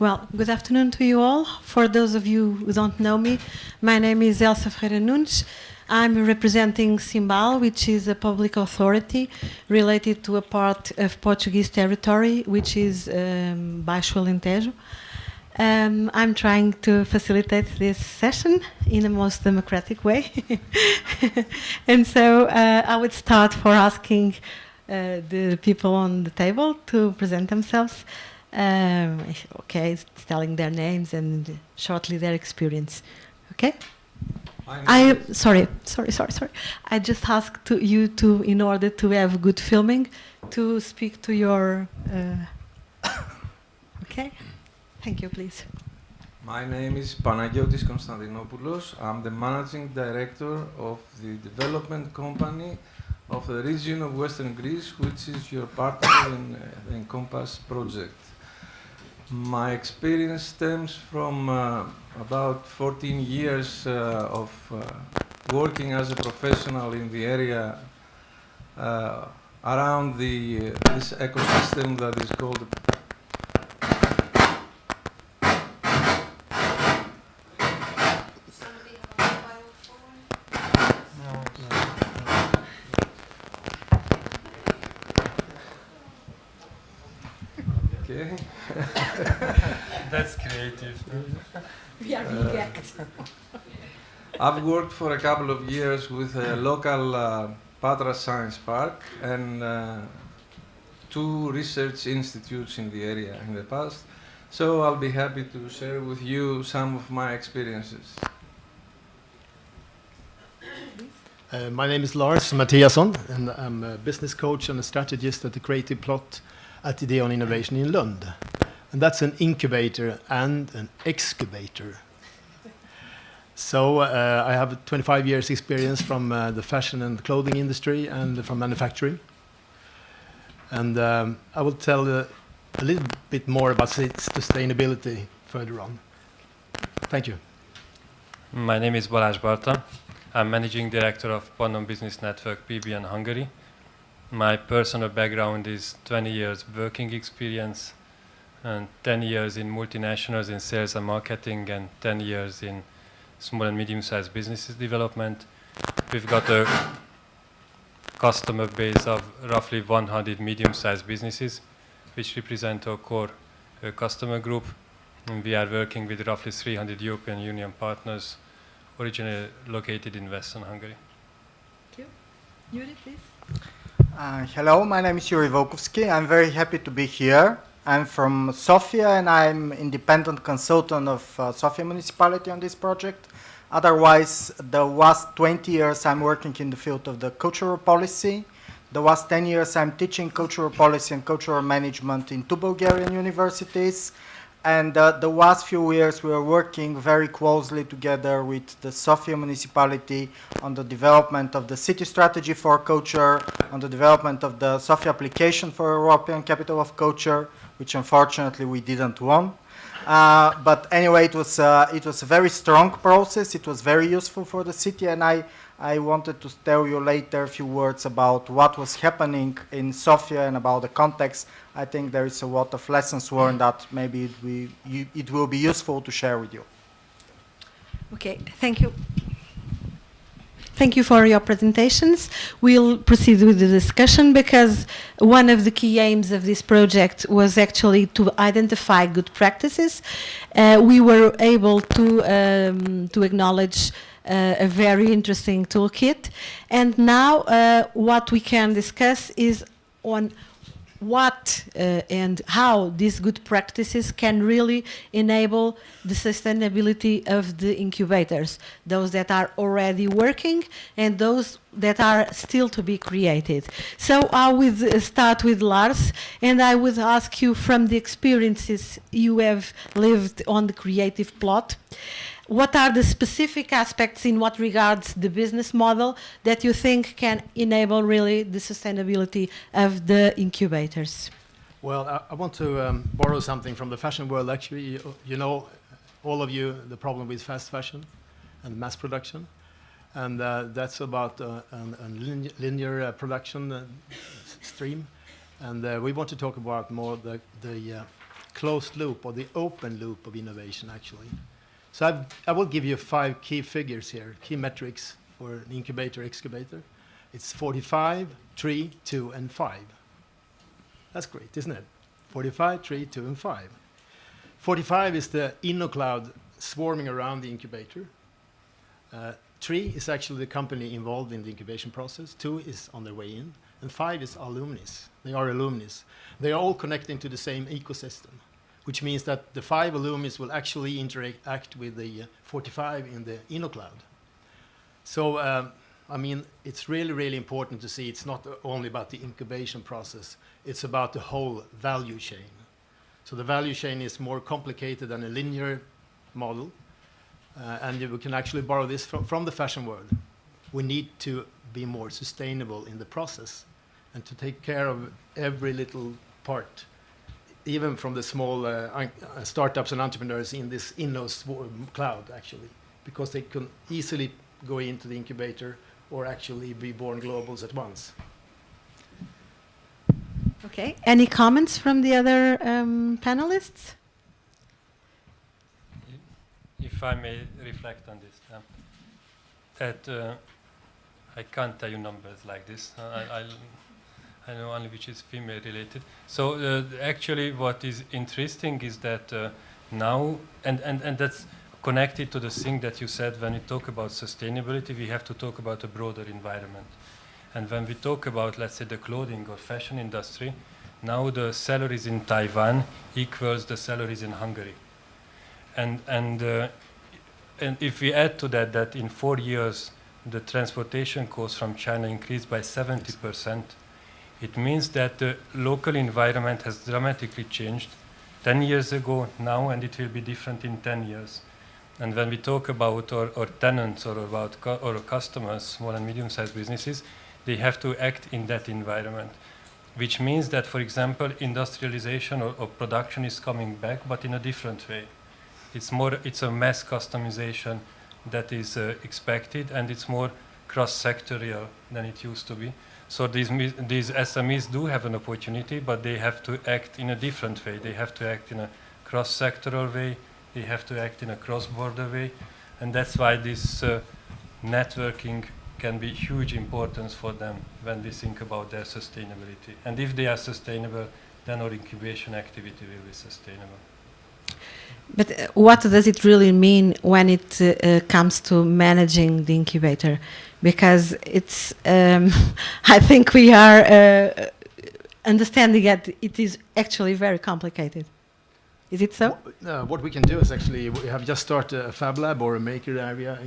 Well, good afternoon to you all. For those of you who don't know me, my name is Elsa Ferreira Nunes. I'm representing CIMBAL, which is a public authority related to a part of Portuguese territory, which is Baixo Alentejo. I'm trying to facilitate this session in the most democratic way. And so I would start for asking the people on the table to present themselves. Okay, telling their names and shortly their experience. Okay? Sorry. I just asked you to, in order to have good filming, to speak to your. Okay? Thank you, please. My name is Panagiotis Konstantinopoulos. I'm the managing director of the development company of the region of Western Greece, which is your partner in the InCompass project. My experience stems from about 14 years of working as a professional in the area around this ecosystem that is called Okay. That's creative. We are being hacked. I've worked for a couple of years with a local Patra Science Park and 2 research institutes in the area in the past. So I'll be happy to share with you some of my experiences. My name is Lars Mattiason, and I'm a business coach and a strategist at the Creative Plot at Ideon Innovation in Lund. And that's an incubator and an excavator. So I have 25 years experience from the fashion and clothing industry and from manufacturing. And I will tell a little bit more about sustainability further on. Thank you. My name is Balázs Barta. I'm managing director of Pannon Business Network PBN Hungary. My personal background is 20 years working experience and 10 years in multinationals in sales and marketing and 10 years in small and medium-sized businesses development. We've got a customer base of roughly 100 medium-sized businesses, which represent our core customer group. And we are working with roughly 300 European Union partners, originally located in Western Hungary. Thank you. Yuriy, please. Hello, my name is Yuriy Vulkovsky. I'm very happy to be here. I'm from Sofia and I'm independent consultant of Sofia Municipality on this project. Otherwise, the last 20 years I'm working in the field of the cultural policy. The last 10 years I'm teaching cultural policy and cultural management in 2 Bulgarian universities. And the last few years we are working very closely together with the Sofia Municipality on the development of the city strategy for culture, on the development of the Sofia application for European Capital of Culture, which unfortunately we didn't won. But anyway, it was a very strong process. It was very useful for the city, and I wanted to tell you later a few words about what was happening in Sofia and about the context. I think there is a lot of lessons learned that maybe it will be useful to share with you. Okay, thank you. Thank you for your presentations. We'll proceed with the discussion because one of the key aims of this project was actually to identify good practices. We were able to acknowledge a very interesting toolkit. And now what we can discuss is on what and how these good practices can really enable the sustainability of the incubators, those that are already working and those that are still to be created. So I would start with Lars, and I would ask you, from the experiences you have lived on the creative plot, what are the specific aspects in what regards the business model that you think can enable really the sustainability of the incubators? Well, I want to borrow something from the fashion world. Actually, you know, all of you, the problem with fast fashion and mass production. And that's about a linear production stream. And we want to talk about more the closed loop or the open loop of innovation, actually. So I will give you 5 key figures here, key metrics for an incubator, excavator. It's 45, 3, 2, and 5. That's great, isn't it? 45, 3, 2, and 5. 45 is the InnoCloud swarming around the incubator. 3 is actually the company involved in the incubation process. 2 is on their way in. And 5 is alumnis. They are alumnis. They are all connecting to the same ecosystem, which means that the 5 alumnis will actually interact with the 45 in the InnoCloud. So, I mean, it's really, really important to see it's not only about the incubation process, it's about the whole value chain. So the value chain is more complicated than a linear model, and we can actually borrow this from the fashion world. We need to be more sustainable in the process and to take care of every little part, even from the small startups and entrepreneurs in this cloud, actually, because they can easily go into the incubator or actually be born globals at once. Okay. Any comments from the other panelists? If I may reflect on this, I can't tell you numbers like this. I know only which is female related. So actually what is interesting is that now, and that's connected to the thing that you said, when we talk about sustainability, we have to talk about a broader environment. And when we talk about, let's say, the clothing or fashion industry, now the salaries in Taiwan equals the salaries in Hungary. And if we add to that that in 4 years the transportation costs from China increased by 70%, it means that the local environment has dramatically changed 10 years ago now, and it will be different in 10 years. And when we talk about our tenants or about our customers, small and medium-sized businesses, they have to act in that environment, which means that, for example, industrialization or production is coming back, but in a different way. It's a mass customization that is expected, and it's more cross-sectorial than it used to be. So these SMEs do have an opportunity, but they have to act in a different way. They have to act in a cross-sectoral way. They have to act in a cross-border way. And that's why this networking can be huge importance for them when we think about their sustainability. And if they are sustainable, then our incubation activity will be sustainable. But what does it really mean when it comes to managing the incubator? Because it's, I think we are understanding that it is actually very complicated. Is it so? What we can do is actually, we have just started a Fab Lab or a maker area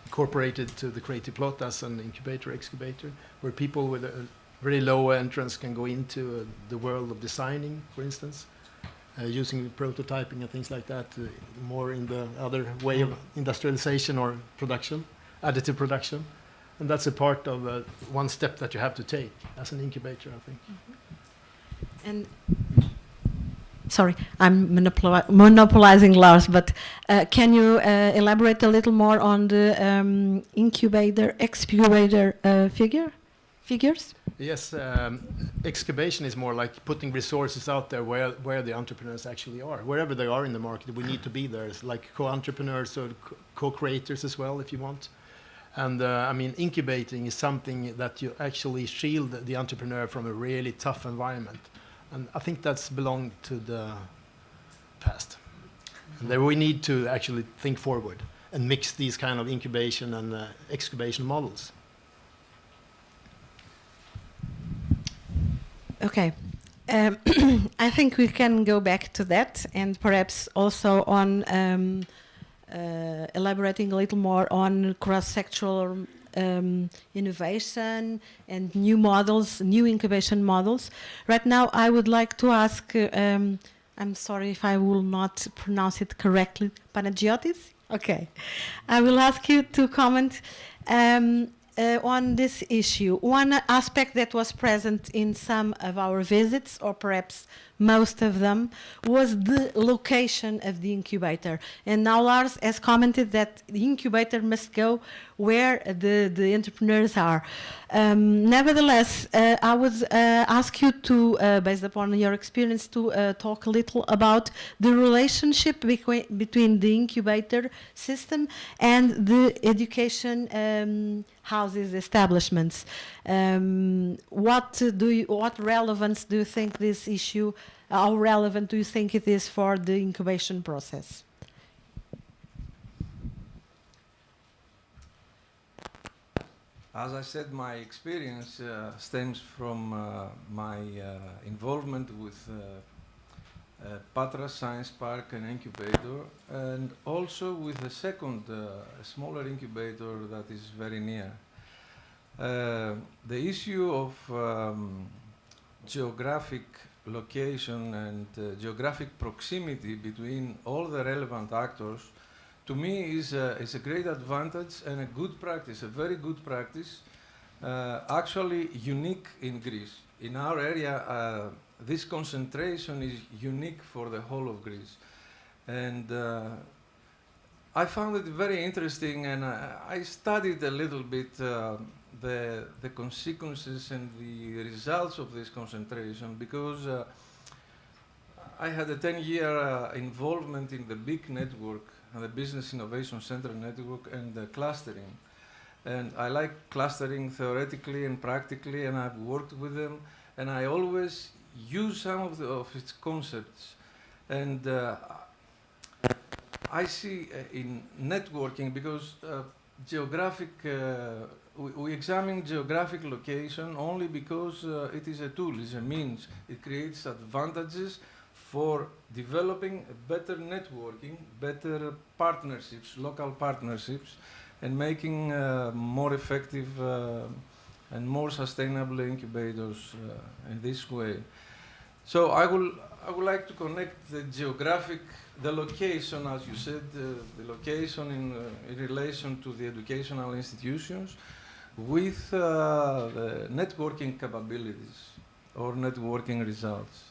incorporated to the Creative Plot as an incubator, excavator, where people with a very low entrance can go into the world of designing, for instance, using prototyping and things like that, more in the other way of industrialization or production, additive production. And that's a part of one step that you have to take as an incubator, I think. Mm-hmm. And sorry, I'm monopolizing Lars, but can you elaborate a little more on the incubator, excavator figures? Yes, excavation is more like putting resources out there where the entrepreneurs actually are. Wherever they are in the market, we need to be there. It's like co-entrepreneurs or co-creators as well, if you want. And I mean, incubating is something that you actually shield the entrepreneur from a really tough environment. And I think that's belonged to the past. And there we need to actually think forward and mix these kind of incubation and excavation models. Okay. I think we can go back to that and perhaps also on elaborating a little more on cross-sectoral innovation and new models, new incubation models. Right now, I would like to ask, I'm sorry if I will not pronounce it correctly, Panagiotis? Okay. I will ask you to comment on this issue. One aspect that was present in some of our visits, or perhaps most of them, was the location of the incubator. And now Lars has commented that the incubator must go where the entrepreneurs are. Nevertheless, I would ask you to, based upon your experience, to talk a little about the relationship between the incubator system and the education houses, establishments. What relevance do you think this issue, how relevant do you think it is for the incubation process? As I said, my experience stems from my involvement with Patras Science Park and Incubator, and also with a second, smaller incubator that is very near. The issue of geographic location and geographic proximity between all the relevant actors, to me, is a great advantage and a good practice, a very good practice, actually unique in Greece. In our area, this concentration is unique for the whole of Greece. And I found it very interesting, and I studied a little bit the consequences and the results of this concentration, because I had a 10-year involvement in the big network, the Business Innovation Center network, and the clustering. And I like clustering theoretically and practically, and I've worked with them, and I always use some of its concepts. And I see in networking, because we examine geographic location only because it is a tool, it's a means. It creates advantages for developing better networking, better partnerships, local partnerships, and making more effective and more sustainable incubators in this way. So I would like to connect the location, as you said, the location in relation to the educational institutions, with the networking capabilities or networking results.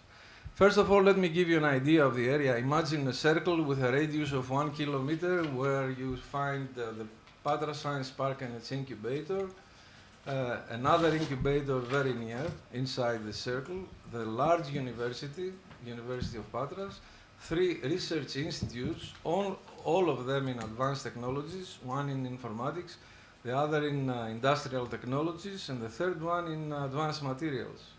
First of all, let me give you an idea of the area. Imagine a circle with a radius of 1 kilometer where you find the Patras Science Park and its incubator, another incubator very near, inside the circle, the large university, University of Patras, 3 research institutes, all of them in advanced technologies, one in informatics, the other in industrial technologies, and the third one in advanced materials.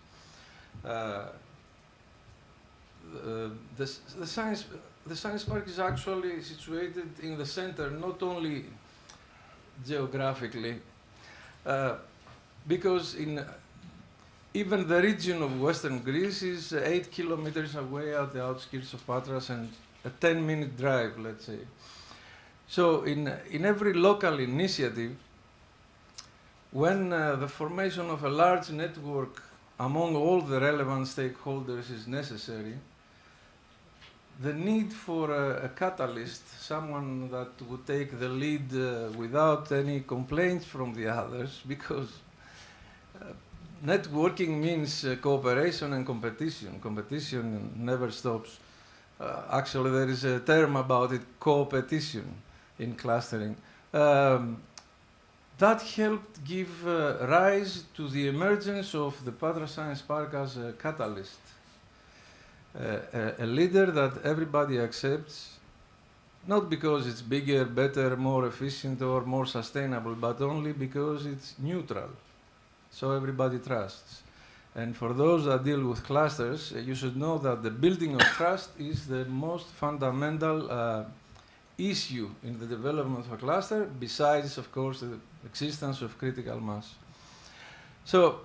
The science park is actually situated in the center, not only geographically, because even the region of Western Greece is 8 kilometers away at the outskirts of Patras and a 10-minute drive, let's say. So in every local initiative, when the formation of a large network among all the relevant stakeholders is necessary, the need for a catalyst, someone that would take the lead without any complaints from the others, because networking means cooperation and competition. Competition never stops. Actually, there is a term about it, co-petition, in clustering. That helped give rise to the emergence of the Patras Science Park as a catalyst. A leader that everybody accepts, not because it's bigger, better, more efficient, or more sustainable, but only because it's neutral, so everybody trusts. And for those that deal with clusters, you should know that the building of trust is the most fundamental issue in the development of a cluster, besides, of course, the existence of critical mass. So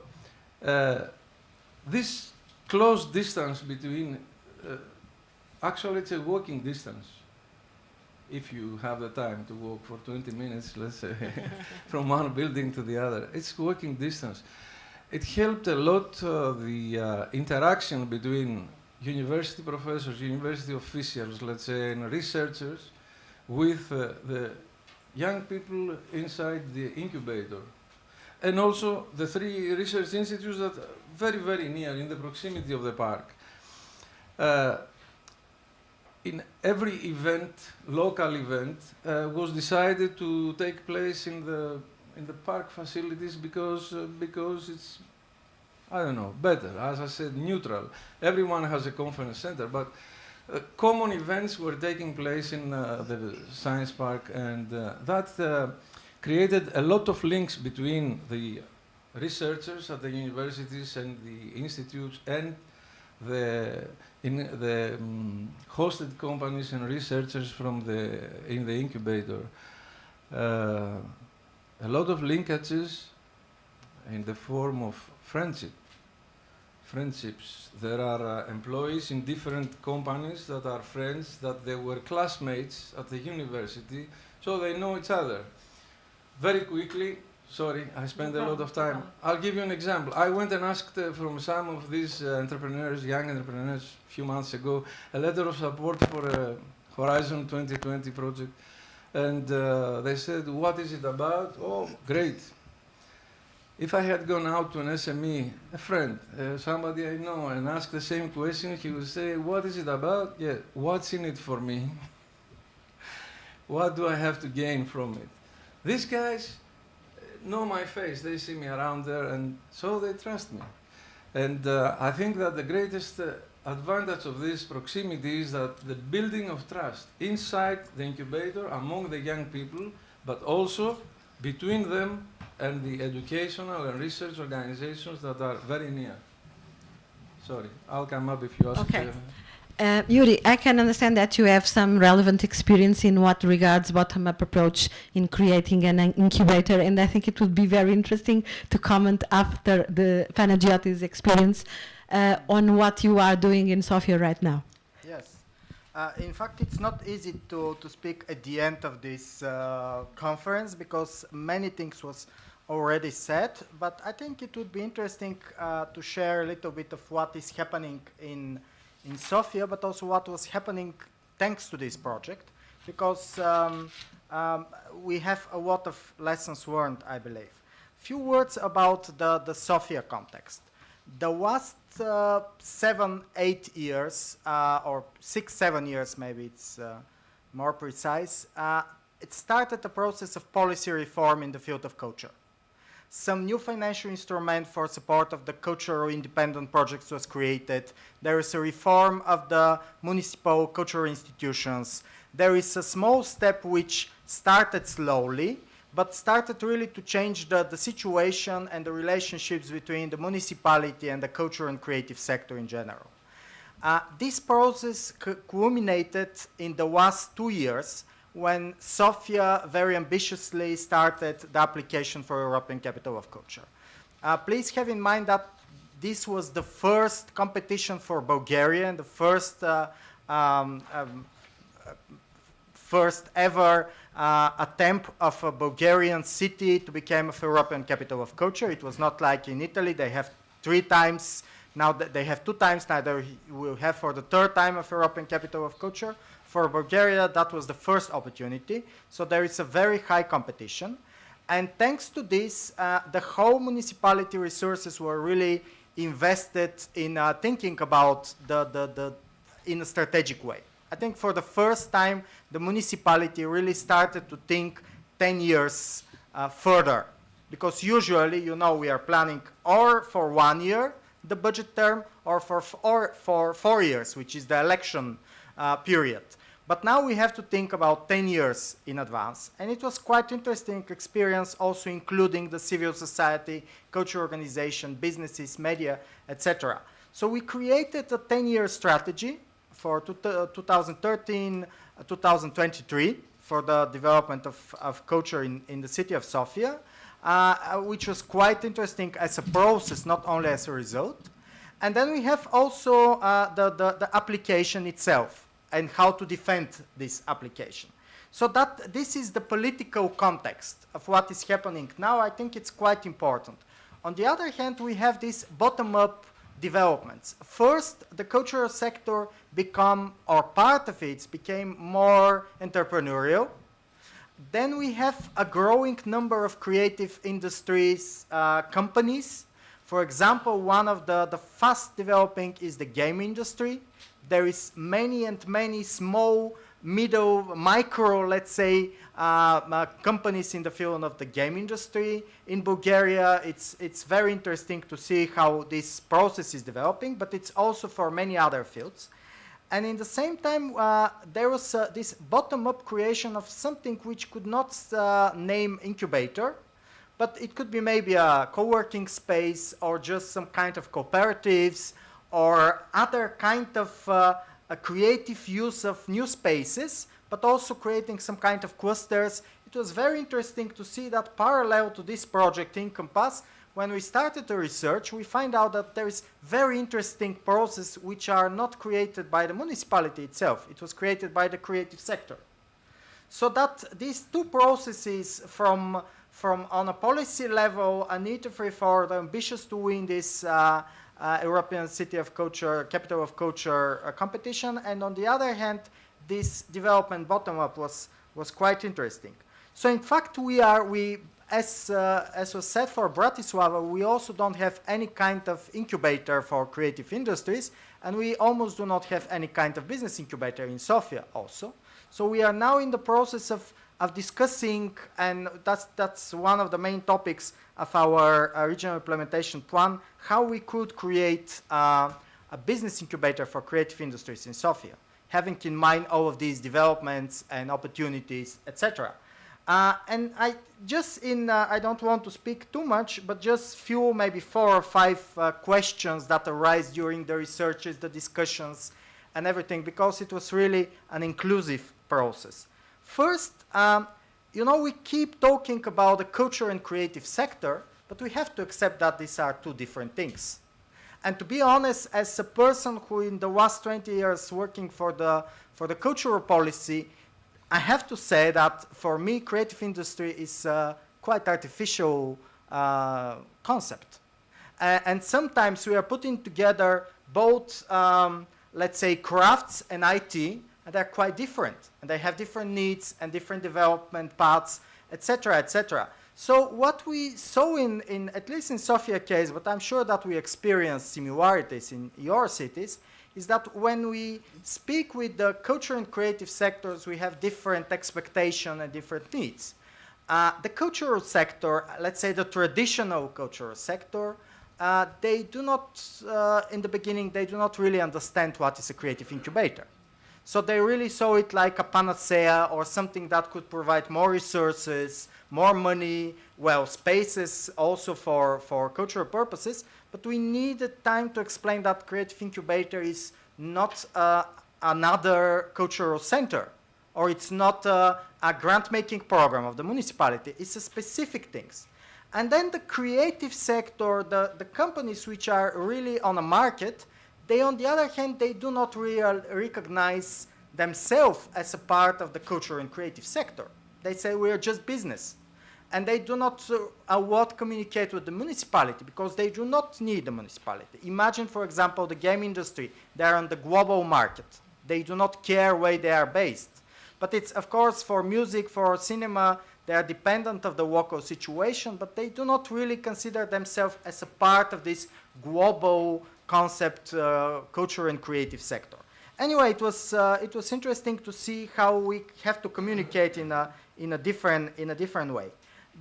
this close distance between, actually it's a walking distance, if you have the time to walk for 20 minutes, let's say, from one building to the other. It's walking distance. It helped a lot the interaction between university professors, university officials, let's say, and researchers, with the young people inside the incubator. And also the 3 research institutes that are very, very near, in the proximity of the park. in every event, local event, was decided to take place in the park facilities because it's, I don't know, better. As I said, neutral. Everyone has a conference center, but common events were taking place in the science park, and that created a lot of links between the researchers at the universities and the institutes and the hosted companies and researchers from in the incubator. A lot of linkages in the form of friendships. There are employees in different companies that are friends, that they were classmates at the university, so they know each other. Very quickly, sorry, I spent a lot of time. I'll give you an example. I went and asked from some of these entrepreneurs, young entrepreneurs, a few months ago, a letter of support for a Horizon 2020 project. And they said, what is it about? Oh, great. If I had gone out to an SME, a friend, somebody I know, and asked the same question, he would say, what is it about? Yeah, what's in it for me? What do I have to gain from it? These guys know my face, they see me around there, and so they trust me. And I think that the greatest advantage of this proximity is that the building of trust inside the incubator among the young people, but also between them and the educational and research organizations that are very near. Sorry, I'll come up if you ask. Okay. Yuriy, I can understand that you have some relevant experience in what regards bottom-up approach in creating an incubator, and I think it would be very interesting to comment after the Panagiotis experience on what you are doing in Sofia right now. Yes. In fact, it's not easy to speak at the end of this conference because many things was already said, but I think it would be interesting to share a little bit of what is happening in Sofia, but also what was happening thanks to this project, because we have a lot of lessons learned, I believe. Few words about the Sofia context. The last 7-8 years, or 6-7 years maybe it's more precise, it started a process of policy reform in the field of culture. Some new financial instrument for support of the cultural independent projects was created. There is a reform of the municipal cultural institutions. There is a small step which started slowly, but started really to change the situation and the relationships between the municipality and the cultural and creative sector in general. This process culminated in the last 2 years when Sofia very ambitiously started the application for European Capital of Culture. Please have in mind that this was the first competition for Bulgaria and the first ever attempt of a Bulgarian city to become a European Capital of Culture. It was not like in Italy, they have 3 times, now they have 2 times, now they will have for the 3rd time of European Capital of Culture. For Bulgaria, that was the first opportunity, so there is a very high competition. And thanks to this, the whole municipality resources were really invested in thinking about in a strategic way. I think for the first time, the municipality really started to think 10 years further. Because usually, you know, we are planning or for 1 year, the budget term, or for 4 years, which is the election period. But now we have to think about 10 years in advance. And it was quite interesting experience, also including the civil society, cultural organization, businesses, media, etc. So we created a 10-year strategy for 2013-2023 for the development of culture in the city of Sofia, which was quite interesting as a process, not only as a result. And then we have also the application itself and how to defend this application. So that this is the political context of what is happening now. I think it's quite important. On the other hand, we have these bottom-up developments. First, the cultural sector or part of it became more entrepreneurial. Then we have a growing number of creative industries, companies. For example, one of the fast developing is the game industry. there is many and many small, middle, micro, let's say, companies in the field of the game industry. In Bulgaria, it's very interesting to see how this process is developing, but it's also for many other fields. And in the same time, there was this bottom-up creation of something which could not name incubator, but it could be maybe a co-working space or just some kind of cooperatives or other kind of a creative use of new spaces, but also creating some kind of clusters. It was very interesting to see that parallel to this project InCompass, when we started the research, we find out that there is very interesting processes which are not created by the municipality itself. It was created by the creative sector. So that these two processes from on a policy level, a need for the ambitious to win this European City of Culture, Capital of Culture competition, and on the other hand, this development bottom-up was quite interesting. So in fact, as was said for Bratislava, we also don't have any kind of incubator for creative industries, and we almost do not have any kind of business incubator in Sofia also. So we are now in the process of discussing, and that's one of the main topics of our regional implementation plan, how we could create a business incubator for creative industries in Sofia, having in mind all of these developments and opportunities, etc. And I don't want to speak too much, but just few, maybe 4 or 5 questions that arise during the researches, the discussions, and everything, because it was really an inclusive process. First, we keep talking about the culture and creative sector, but we have to accept that these are two different things. And to be honest, as a person who in the last 20 years working for the cultural policy, I have to say that for me, creative industry is a quite artificial concept. And sometimes we are putting together both, let's say, crafts and IT, and they're quite different. And they have different needs and different development paths, etc., etc. So what we saw in at least in Sofia case, but I'm sure that we experience similarities in your cities, is that when we speak with the culture and creative sectors, we have different expectations and different needs. The cultural sector, let's say the traditional cultural sector, they do not, in the beginning, they do not really understand what is a creative incubator. So they really saw it like a panacea or something that could provide more resources, more money, well, spaces also for cultural purposes. But we needed time to explain that creative incubator is not another cultural center, or it's not a grant-making program of the municipality. It's a specific things. And then the creative sector, the companies which are really on a market, they, on the other hand, they do not really recognize themselves as a part of the cultural and creative sector. They say we are just business. And they do not communicate with the municipality because they do not need the municipality. Imagine, for example, the game industry. They are on the global market. They do not care where they are based. But it's, of course, for music, for cinema, they are dependent of the local situation, but they do not really consider themselves as a part of this global concept, culture and creative sector. Anyway, it was interesting to see how we have to communicate in a different way.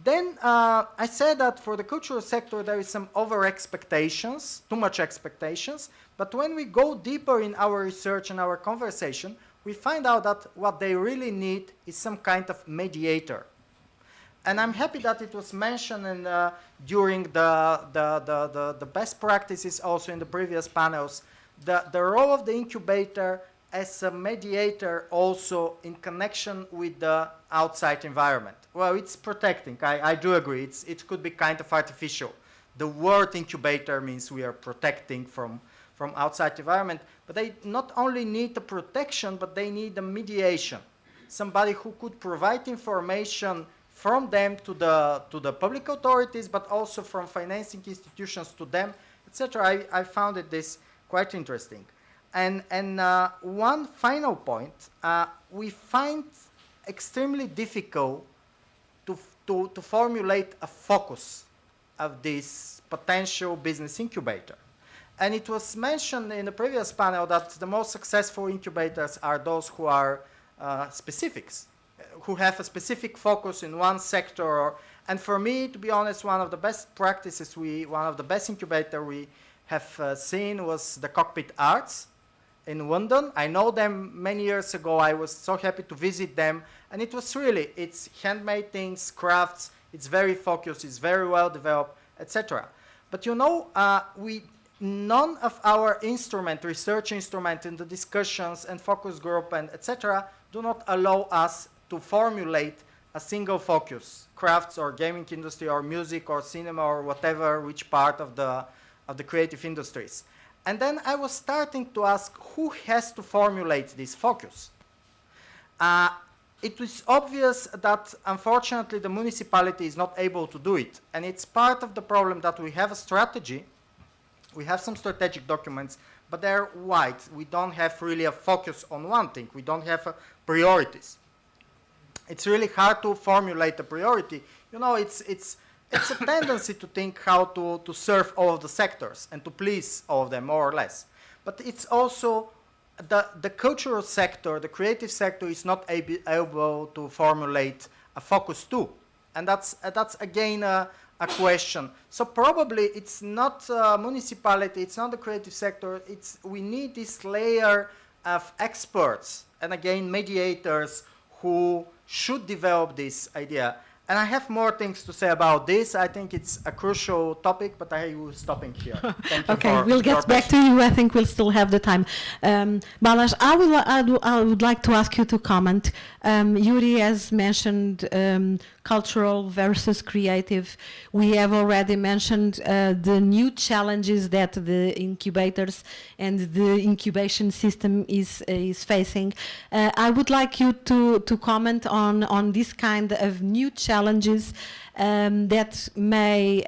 Then I said that for the cultural sector there is some over expectations, too much expectations. But when we go deeper in our research and our conversation, we find out that what they really need is some kind of mediator. And I'm happy that it was mentioned during the best practices also in the previous panels, the role of the incubator as a mediator also in connection with the outside environment. Well, it's protecting, I do agree, it could be kind of artificial. The word incubator means we are protecting from outside environment, but they not only need the protection, but they need the mediation. Somebody who could provide information from them to the public authorities, but also from financing institutions to them, etc. I found this quite interesting. And one final point, we find extremely difficult to formulate a focus of this potential business incubator. And it was mentioned in the previous panel that the most successful incubators are those who are specifics, who have a specific focus in one sector. And for me, to be honest, one of the best practices, one of the best incubator we have seen was the Cockpit Arts in London. I know them many years ago. I was so happy to visit them. And it was really, it's handmade things, crafts, it's very focused, it's very well developed, etc. But you know, none of our research instrument in the discussions and focus group and etc. do not allow us to formulate a single focus, crafts or gaming industry or music or cinema or whatever, which part of the creative industries. And then I was starting to ask who has to formulate this focus. It was obvious that unfortunately the municipality is not able to do it. And it's part of the problem that we have a strategy. We have some strategic documents, but they're wide. We don't have really a focus on one thing. We don't have priorities. It's really hard to formulate a priority. You know, it's a tendency to think how to serve all of the sectors and to please all of them, more or less. But it's also the cultural sector, the creative sector is not able to formulate a focus too. And that's again a question. So probably it's not municipality, it's not the creative sector, we need this layer of experts and again mediators who should develop this idea. And I have more things to say about this. I think it's a crucial topic, but I will stop here. Thank you. Okay, we'll get back to you. I think we'll still have the time. Balázs, I would like to ask you to comment. Yuriy has mentioned cultural versus creative. We have already mentioned the new challenges that the incubators and the incubation system is facing. I would like you to comment on this kind of new challenges that may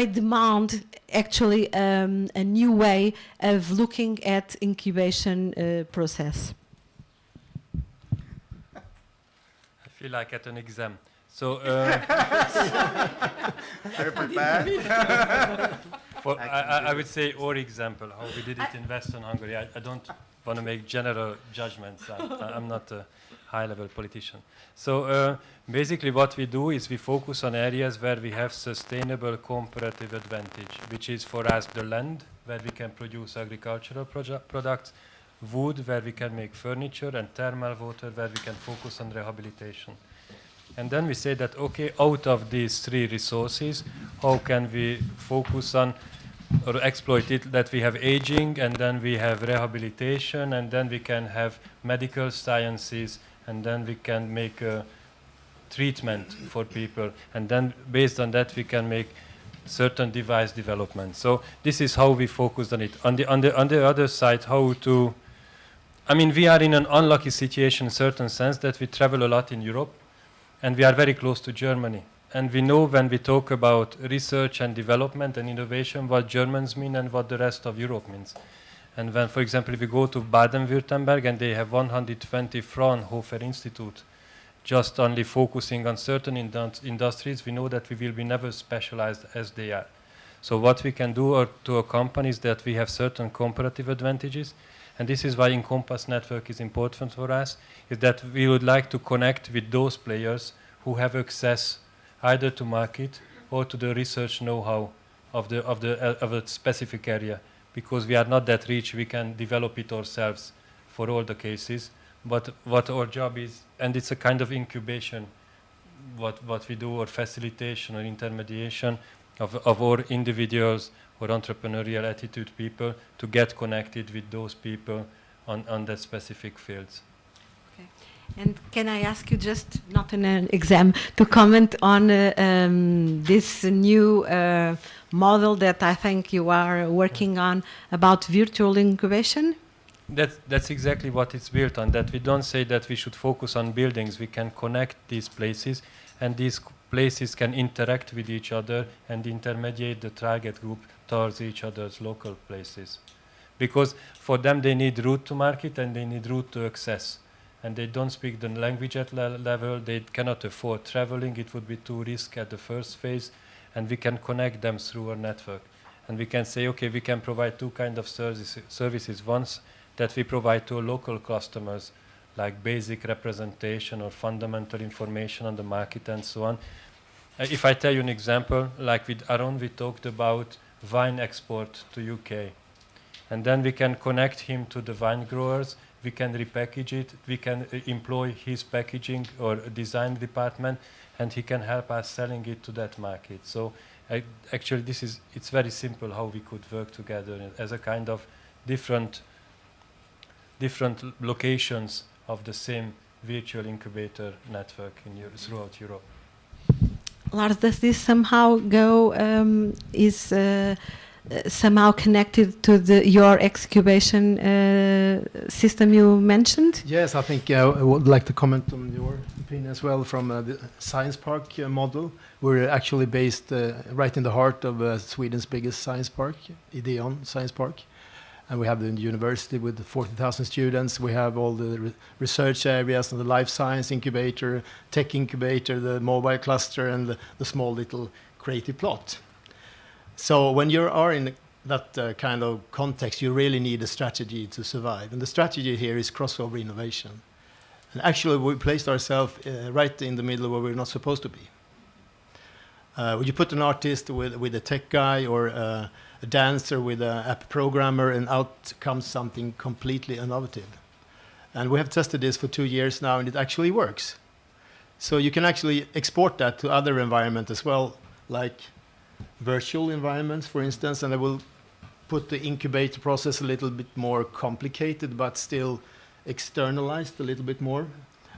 demand actually a new way of looking at incubation process. I feel like at an exam. So Are you prepared? I would say our example, how we did it in Western Hungary. I don't want to make general judgments. I'm not a high-level politician. So basically what we do is we focus on areas where we have sustainable comparative advantage, which is for us the land, where we can produce agricultural products, wood, where we can make furniture, and thermal water, where we can focus on rehabilitation. And then we say that, okay, out of these three resources, how can we focus on or exploit it, that we have aging, and then we have rehabilitation, and then we can have medical sciences, and then we can make a treatment for people, and then based on that we can make certain device development. So this is how we focused on it. On the other side, how to, I mean, we are in an unlucky situation in a certain sense that we travel a lot in Europe, and we are very close to Germany. And we know when we talk about research and development and innovation what Germans mean and what the rest of Europe means. And when, for example, if we go to Baden-Württemberg and they have 120 Fraunhofer Institute just only focusing on certain industries, we know that we will be never specialized as they are. So what we can do to a company is that we have certain comparative advantages, and this is why InCompass network is important for us, is that we would like to connect with those players who have access either to market or to the research know-how of a specific area, because we are not that rich, we can develop it ourselves for all the cases. But what our job is, and it's a kind of incubation, what we do, or facilitation or intermediation of our individuals or entrepreneurial attitude people to get connected with those people on that specific fields. Okay. And can I ask you, just not in an exam, to comment on this new model that I think you are working on about virtual incubation? That's exactly what it's built on, that we don't say that we should focus on buildings, we can connect these places, and these places can interact with each other and intermediate the target group towards each other's local places. Because for them they need route to market and they need route to access. And they don't speak the language at level, they cannot afford traveling, it would be too risky at the first phase, and we can connect them through our network. And we can say, okay, we can provide two kinds of services. Ones that we provide to local customers, like basic representation or fundamental information on the market and so on. If I tell you an example, like with Aaron, we talked about wine export to UK. And then we can connect him to the wine growers, we can repackage it, we can employ his packaging or design department, and he can help us selling it to that market. So actually it's very simple how we could work together as a kind of different locations of the same virtual incubator network throughout Europe. Lars, does this somehow go, somehow connected to your excubation system you mentioned? Yes, I think I would like to comment on your opinion as well from the science park model. We're actually based right in the heart of Sweden's biggest science park, Ideon Science Park. And we have the university with 40,000 students. We have all the research areas and the life science incubator, tech incubator, the mobile cluster, and the small little creative plot. So when you are in that kind of context, you really need a strategy to survive. And the strategy here is crossover innovation. And actually, we placed ourselves right in the middle where we're not supposed to be. Would you put an artist with a tech guy or a dancer with an app programmer, and out comes something completely innovative. And we have tested this for 2 years now, and it actually works. So you can actually export that to other environments as well, like virtual environments, for instance, and I will put the incubator process a little bit more complicated, but still externalized a little bit more,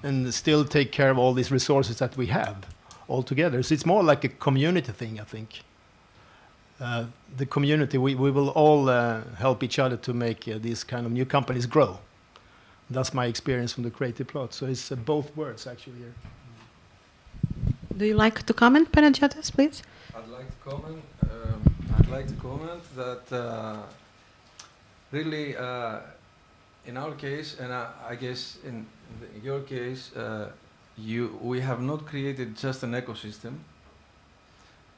and still take care of all these resources that we have all together. So it's more like a community thing, I think. The community, we will all help each other to make these kind of new companies grow. That's my experience from the creative plot. So it's both words actually here. Do you like to comment, Panagiotis, please? I'd like to comment that really in our case, and I guess in your case, we have not created just an ecosystem,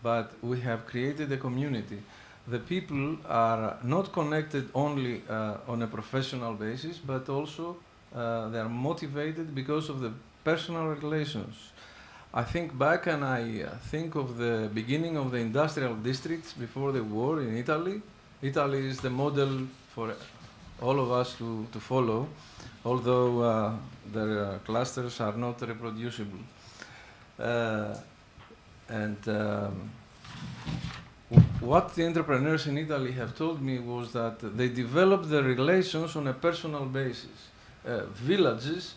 but we have created a community. The people are not connected only on a professional basis, but also they are motivated because of the personal relations. I think back and I think of the beginning of the industrial districts before the war in Italy. Italy is the model for all of us to follow, although their clusters are not reproducible. What the entrepreneurs in Italy have told me was that they developed their relations on a personal basis. Villages,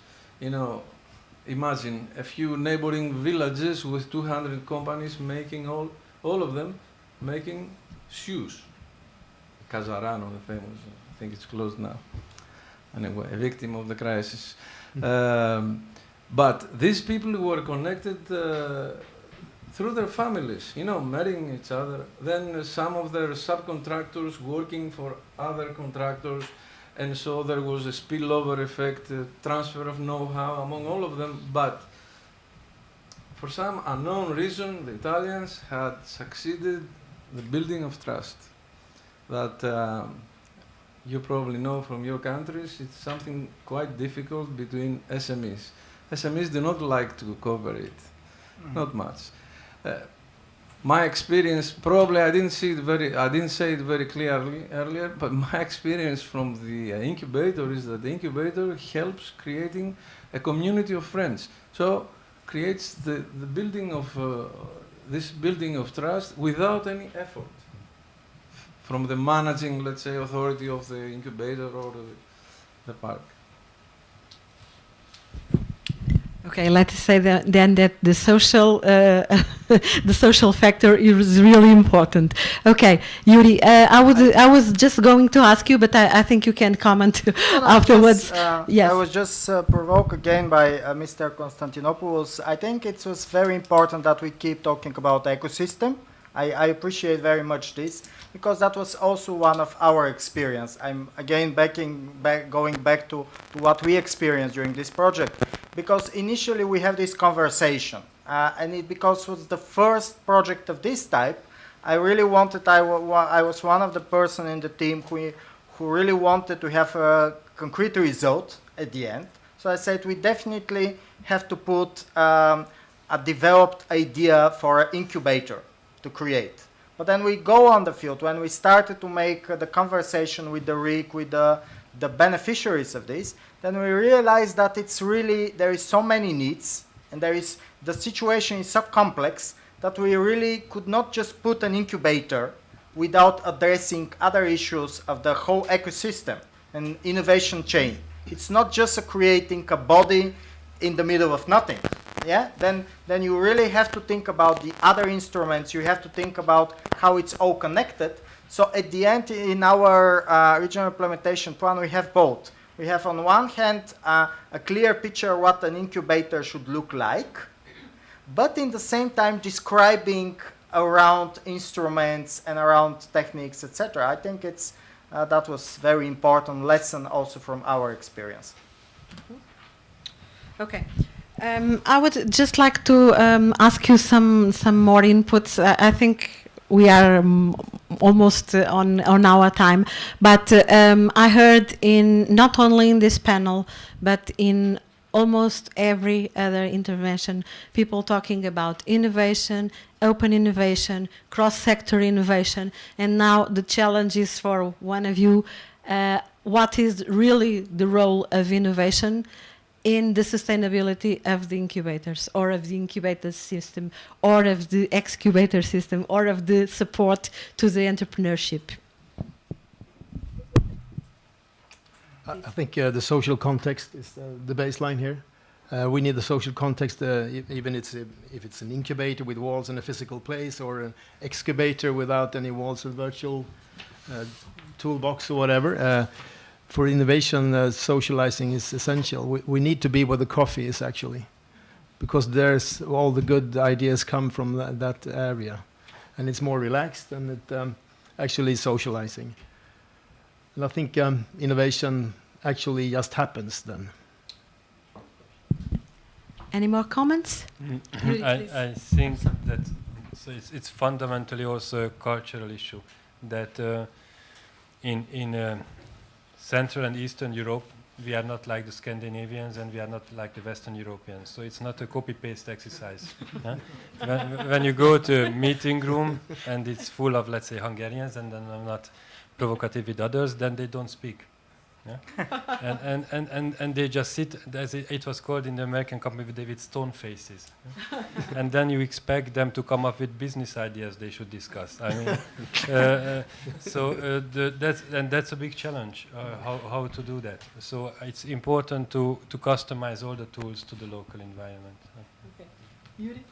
imagine a few neighboring villages with 200 companies making all of them making shoes. Casarano, the famous, I think it's closed now. Anyway, a victim of the crisis. But these people were connected through their families, marrying each other. Then some of their subcontractors working for other contractors. And so there was a spillover effect, transfer of know-how among all of them. But for some unknown reason, the Italians had succeeded the building of trust. That you probably know from your countries, it's something quite difficult between SMEs. SMEs do not like to cooperate, not much. My experience, probably I didn't say it very clearly earlier, but my experience from the incubator is that the incubator helps creating a community of friends. So creates the building of this building of trust without any effort from the managing, let's say, authority of the incubator or the park. Okay, let's say then that the social the social factor is really important. Okay, Yuriy, I was just going to ask you, but I think you can comment afterwards. Yes. I was just provoked again by Mr. Konstantinopoulos. I think it was very important that we keep talking about ecosystem. I appreciate very much this, because that was also one of our experience. I'm again going back to what we experienced during this project, because initially we have this conversation, and because it was the first project of this type, I really wanted, I was one of the person in the team who really wanted to have a concrete result at the end. So I said we definitely have to put a developed idea for an incubator to create. But then we go on the field, when we started to make the conversation with the RIC, with the beneficiaries of this, then we realized that it's really, there is so many needs, and the situation is so complex that we really could not just put an incubator without addressing other issues of the whole ecosystem and innovation chain. It's not just creating a body in the middle of nothing. Yeah? Then you really have to think about the other instruments. You have to think about how it's all connected. So at the end, in our regional implementation plan, we have both. We have on one hand a clear picture of what an incubator should look like, but in the same time describing around instruments and around techniques, etc. I think it's that was very important lesson also from our experience. Okay. I would just like to ask you some more inputs. I think we are almost on our time, but I heard in not only in this panel, but in almost every other intervention, people talking about innovation, open innovation, cross-sector innovation, and now the challenge is for one of you, what is really the role of innovation in the sustainability of the incubators, or of the incubator system, or of the excubator system, or of the support to the entrepreneurship? I think the social context is the baseline here. We need the social context, even if it's an incubator with walls in a physical place, or an excavator without any walls, or virtual toolbox or whatever. For innovation, socializing is essential. We need to be where the coffee is, actually, because there's all the good ideas come from that area, and it's more relaxed, and it actually is socializing. And I think innovation actually just happens then. Any more comments? I think that it's fundamentally also a cultural issue, that in Central and Eastern Europe, we are not like the Scandinavians, and we are not like the Western Europeans. So it's not a copy-paste exercise. When you go to a meeting room and it's full of, let's say, Hungarians, and then I'm not provocative with others, then they don't speak. Yeah? and they just sit, as it was called in the American company, with stone faces. And then you expect them to come up with business ideas they should discuss. I mean, that's a big challenge, how to do that. So it's important to customize all the tools to the local environment. Okay. Yuriy?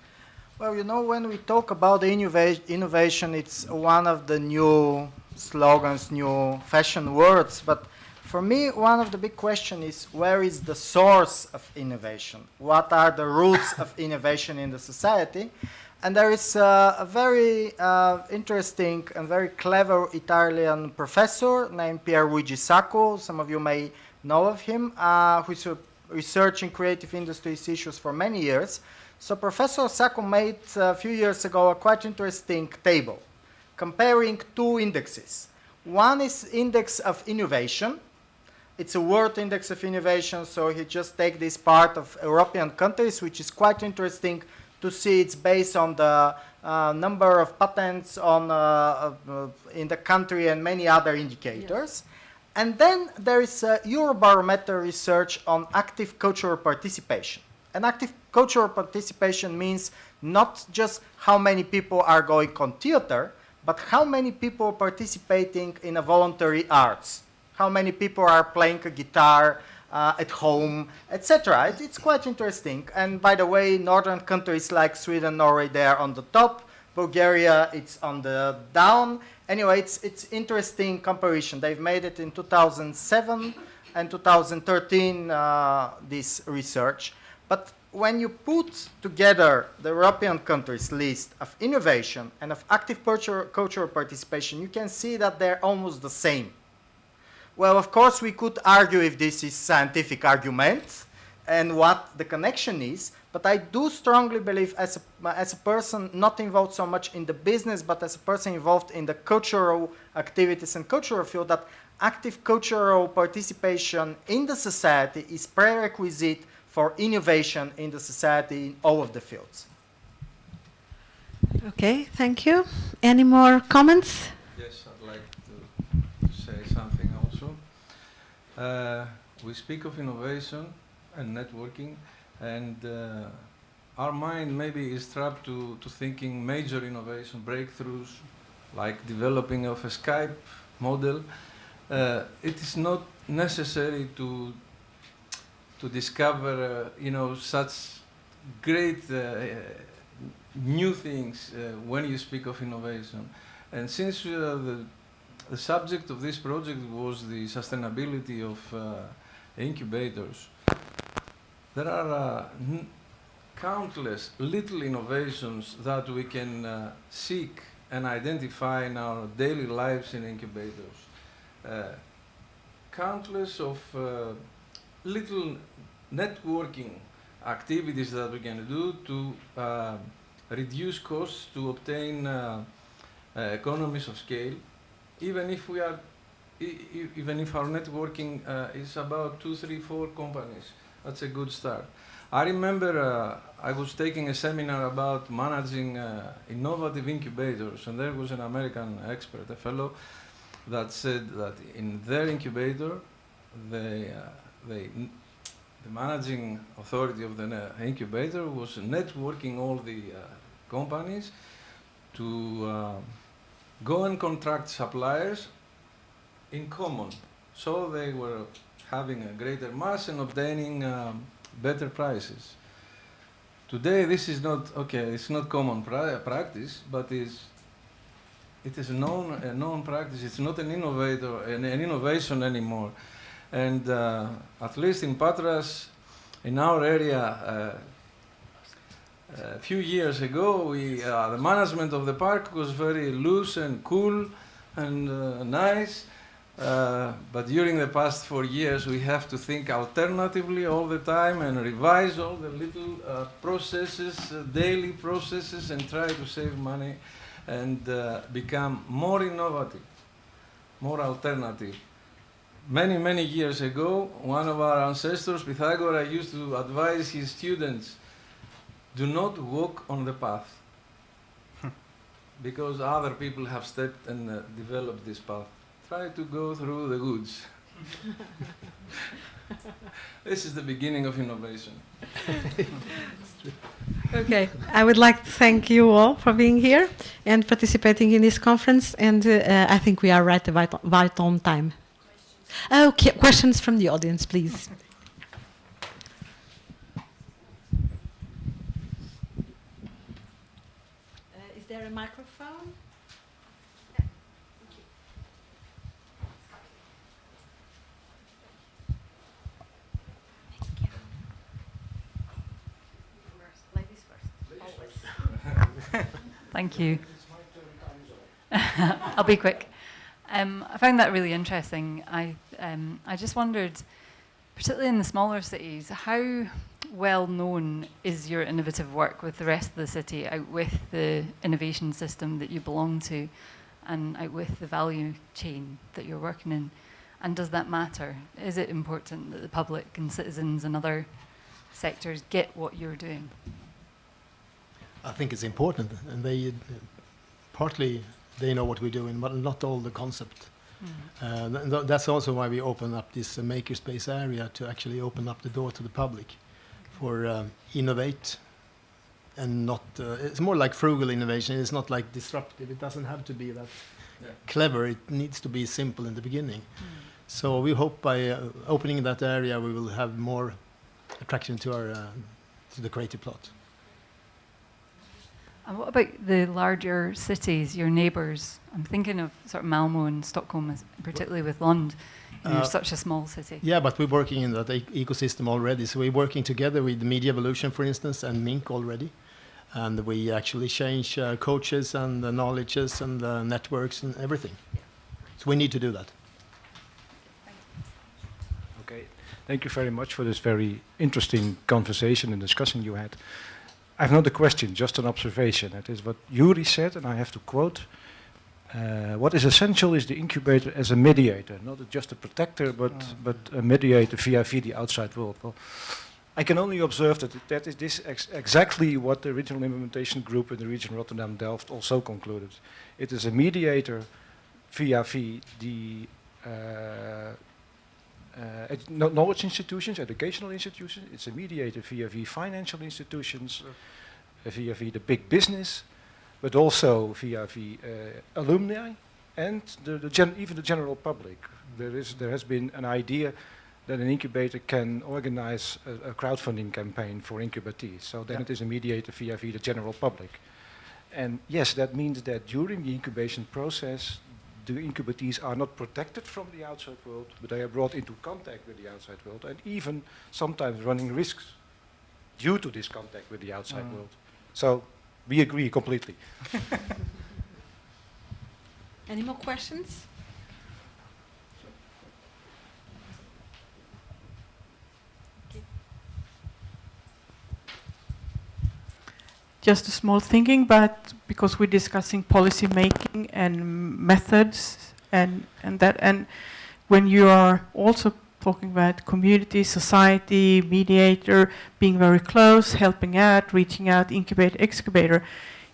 Well, you know, when we talk about innovation, it's one of the new slogans, new fashion words, but for me, one of the big questions is, where is the source of innovation? What are the roots of innovation in the society? And there is a very interesting and very clever Italian professor named Pierluigi Sacco. Some of you may know of him, who's researching creative industries issues for many years. So Professor Sacco made a few years ago a quite interesting table comparing two indexes. One is index of innovation. It's a world index of innovation, so he just take this part of European countries, which is quite interesting to see. It's based on the number of patents on, in the country and many other indicators. Yes. And then there is a Eurobarometer research on active cultural participation. And active cultural participation means not just how many people are going on theater, but how many people are participating in a voluntary arts. How many people are playing a guitar at home, etc. It's quite interesting. And by the way, northern countries like Sweden, Norway, they are on the top. Bulgaria, it's on the down. Anyway, it's interesting comparison. They've made it in 2007 and 2013, this research. But when you put together the European countries list of innovation and of active cultural participation, you can see that they're almost the same. Well, of course, we could argue if this is scientific argument, and what the connection is. But I do strongly believe, as a person not involved so much in the business, but as a person involved in the cultural activities and cultural field, that active cultural participation in the society is prerequisite for innovation in the society in all of the fields. Okay, thank you. Any more comments? Yes, I'd like to say something also. We speak of innovation and networking, and our mind maybe is trapped to thinking major innovation breakthroughs, like developing of a Skype model. It is not necessary to discover, such great new things when you speak of innovation. And since the subject of this project was the sustainability of incubators, there are countless little innovations that we can seek and identify in our daily lives in incubators. Countless of little networking activities that we can do to reduce costs, to obtain economies of scale, even if we are, even if our networking is about 2, 3, 4 companies. That's a good start. I remember I was taking a seminar about managing innovative incubators, and there was an American expert, a fellow, that said that in their incubator, the managing authority of the incubator was networking all the companies to go and contract suppliers in common. So they were having a greater mass and obtaining better prices. Today this is not, it's not common practice, but it is a known practice. It's not an innovation anymore. And at least in Patras, in our area, a few years ago, the management of the park was very loose and cool and nice. But during the past 4 years, we have to think alternatively all the time and revise all the little processes, daily processes, and try to save money and become more innovative, more alternative. Many, many years ago, one of our ancestors, Pythagoras, used to advise his students, do not walk on the path, because other people have stepped and developed this path. Try to go through the woods. This is the beginning of innovation. Okay, I would like to thank you all for being here and participating in this conference, and I think we are right on time. Okay, questions from the audience, please. Is there a microphone? Ladies first. Thank you. I'll be quick. I found that really interesting. I just wondered, particularly in the smaller cities, how well known is your innovative work with the rest of the city, out with the innovation system that you belong to, and out with the value chain that you're working in? And does that matter? Is it important that the public and citizens and other sectors get what you're doing? I think it's important, and they partly they know what we're doing, but not all the concept. That's also why we open up this makerspace area, to actually open up the door to the public for innovate, and not. It's more like frugal innovation. It's not like disruptive. It doesn't have to be that clever. It needs to be simple in the beginning. So we hope by opening that area, we will have more attraction to our to the creative plot. And what about the larger cities, your neighbours? I'm thinking of sort of Malmo and Stockholm, particularly with Lund. You're such a small city. Yeah, but we're working in that ecosystem already. So we're working together with Media Evolution, for instance, and Mink already. And we actually change coaches and knowledges and networks and everything. So we need to do that. Okay, thank you very much for this very interesting conversation and discussion you had. I have not a question, just an observation. It is what Yuri said, and I have to quote, what is essential is the incubator as a mediator, not just a protector, but a mediator via the outside world. Well, I can only observe that is this exactly what the regional implementation group in the region Rotterdam-Delft also concluded. It is a mediator via the knowledge institutions, educational institutions. It's a mediator via financial institutions, via the big business, but also via alumni and even the general public. There has been an idea that an incubator can organize a crowdfunding campaign for incubatees. So then it is a mediator via the general public. And yes, that means that during the incubation process, the incubatees are not protected from the outside world, but they are brought into contact with the outside world, and even sometimes running risks due to this contact with the outside world. So we agree completely. Any more questions? Just a small thinking, but because we're discussing policy making and methods and when you are also talking about community, society, mediator, being very close, helping out, reaching out, incubate, excavator,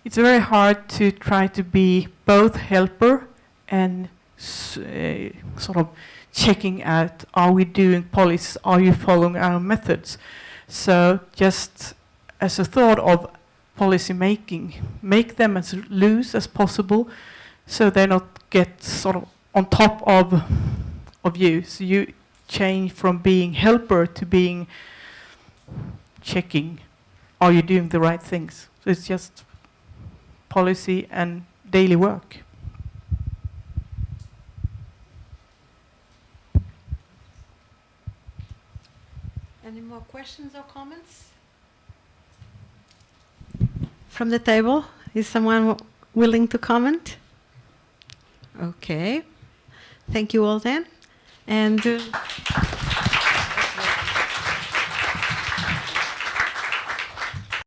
it's very hard to try to be both helper and sort of checking out, are we doing policies, are you following our methods? So just as a thought of policy making, make them as loose as possible so they not get sort of on top of you. So you change from being helper to being checking, are you doing the right things? So it's just policy and daily work. Any more questions or comments? From the table, is someone willing to comment? Okay. Thank you all then. And